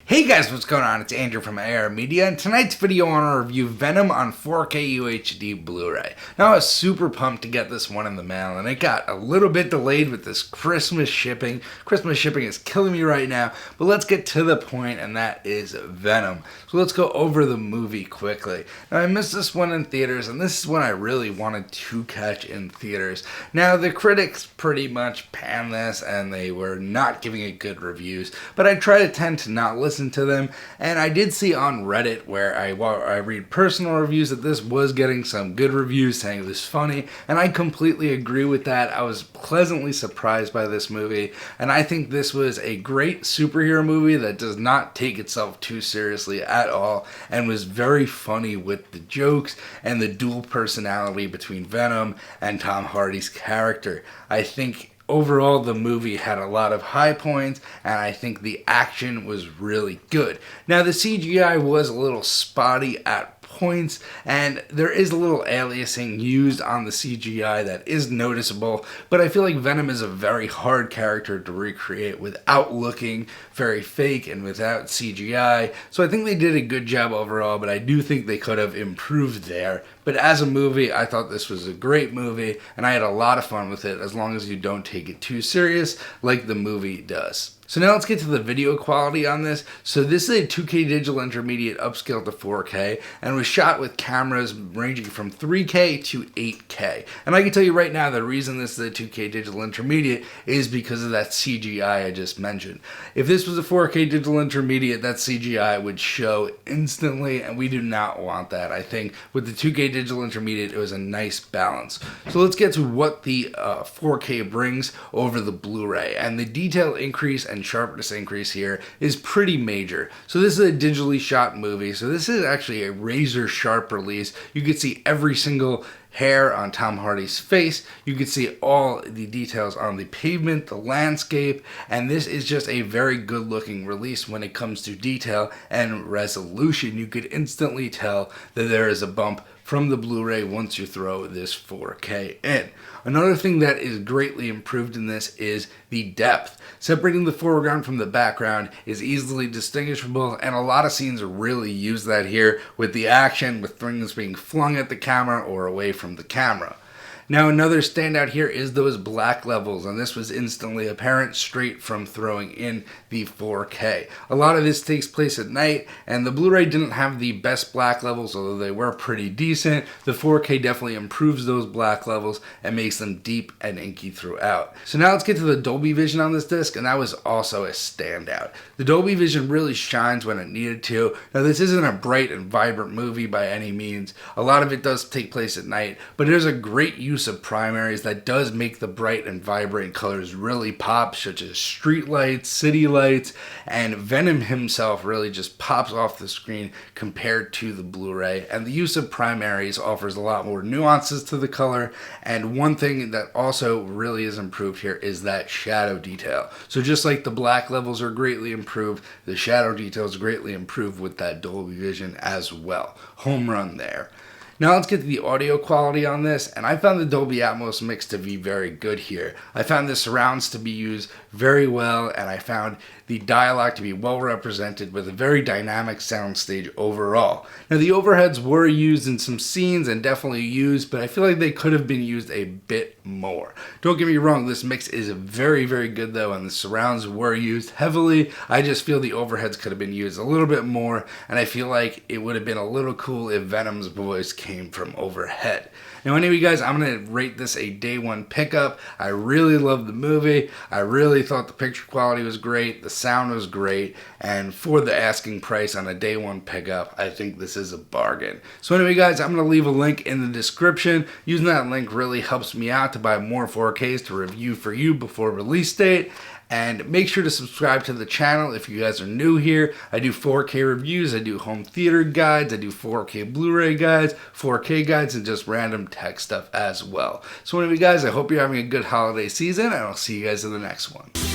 Hey guys, what's going on? It's Andrew from AR Media, and tonight's video I want to review Venom on 4K UHD Blu-ray. Now I was super pumped to get this one in the mail, and it got a little bit delayed with this Christmas shipping. Christmas shipping is killing me right now, but let's get to the point, and that is Venom. So let's go over the movie quickly. Now I missed this one in theaters, and this is one I really wanted to catch in theaters. Now the critics pretty much panned this, and they were not giving it good reviews, but I tend to not listen to them, and I did see on Reddit where I read personal reviews that this was getting some good reviews saying it was funny, and I completely agree with that. I was pleasantly surprised by this movie, and I think this was a great superhero movie that does not take itself too seriously at all, and was very funny with the jokes and the dual personality between Venom and Tom Hardy's character. I think overall, the movie had a lot of high points, and I think the action was really good. Now, the CGI was a little spotty at points, and there is a little aliasing used on the CGI that is noticeable, but I feel like Venom is a very hard character to recreate without looking very fake and without CGI, so I think they did a good job overall, but I do think they could have improved there. But as a movie, I thought this was a great movie, and I had a lot of fun with it as long as you don't take it too serious like the movie does. So now let's get to the video quality on this. So this is a 2K digital intermediate upscaled to 4K and was shot with cameras ranging from 3K to 8K. And I can tell you right now the reason this is a 2K digital intermediate is because of that CGI I just mentioned. If this was a 4K digital intermediate, that CGI would show instantly, and we do not want that. I think with the 2K digital intermediate, it was a nice balance. So let's get to what the 4K brings over the Blu-ray, and the detail increase and sharpness increase here is pretty major. So this is a digitally shot movie, so this is actually a razor sharp release. You can see every single hair on Tom Hardy's face. You can see all the details on the pavement, the landscape, and this is just a very good looking release when it comes to detail and resolution. You could instantly tell that there is a bump from the Blu-ray once you throw this 4K in. Another thing that is greatly improved in this is the depth. Separating the foreground from the background is easily distinguishable, and a lot of scenes really use that here with the action, with things being flung at the camera or away from the camera. Now another standout here is those black levels, and this was instantly apparent straight from throwing in the 4K. A lot of this takes place at night, and the Blu-ray didn't have the best black levels, although they were pretty decent. The 4K definitely improves those black levels and makes them deep and inky throughout. So now let's get to the Dolby Vision on this disc, and that was also a standout. The Dolby Vision really shines when it needed to. Now this isn't a bright and vibrant movie by any means. A lot of it does take place at night, but there's a great use of primaries that does make the bright and vibrant colors really pop, such as street lights, city lights, and Venom himself really just pops off the screen compared to the Blu-ray. And the use of primaries offers a lot more nuances to the color, and one thing that also really is improved here is that shadow detail. So just like the black levels are greatly improved, the shadow detail is greatly improved with that Dolby Vision as well. Home run there. Now let's get to the audio quality on this, and I found the Dolby Atmos mix to be very good here. I found the surrounds to be used very well, and I found the dialogue to be well represented with a very dynamic soundstage overall. Now the overheads were used in some scenes and definitely used, but I feel like they could have been used a bit more. Don't get me wrong, this mix is very, very good though, and the surrounds were used heavily. I just feel the overheads could have been used a little bit more, and I feel like it would have been a little cool if Venom's voice came from overhead. Now anyway guys, I'm going to rate this a day one pickup. I really loved the movie. I really thought the picture quality was great, the sound was great, and for the asking price on a day one pickup, I think this is a bargain. So anyway guys, I'm going to leave a link in the description. Using that link really helps me out to buy more 4Ks to review for you before release date. And make sure to subscribe to the channel if you guys are new here. I do 4K reviews, I do home theater guides, I do 4K Blu-ray guides, 4K guides, and just random tech stuff as well. So anyway guys, I hope you're having a good holiday season, and I'll see you guys in the next one.